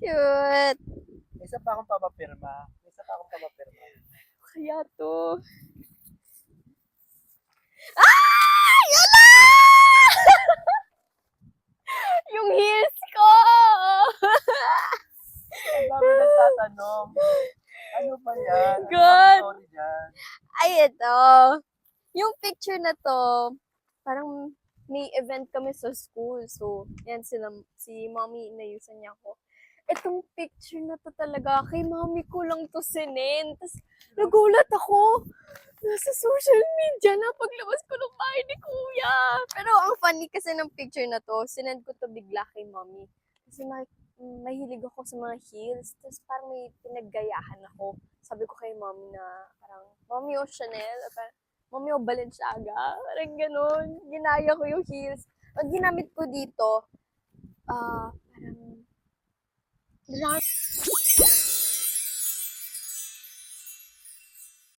Cute. May isa pa akong papapirma. May isa pa akong papapirma. Kaya to. Ay! Ala! Yung heels ko! Ang dami nagtatanong. Ano ba yan? Ano God. ba story dyan? Ay, ito. Yung picture na to, parang may event kami sa school. So, yan si mommy, inayusan niya ako. Itong picture na to talaga, kay mommy ko lang to sinend. Tapos, nagulat ako. Nasa social media na paglabas ko ng bahay ni kuya. Pero ang funny kasi ng picture na to, sinend ko to bigla kay mommy. Kasi mahilig ako sa mga heels. Tapos parang may pinaggayahan ako. Sabi ko kay mommy na parang, mommy o Chanel, o parang, mommy o Balenciaga. Parang ganun. Ginaya ko yung heels. Ang ginamit ko dito, parang,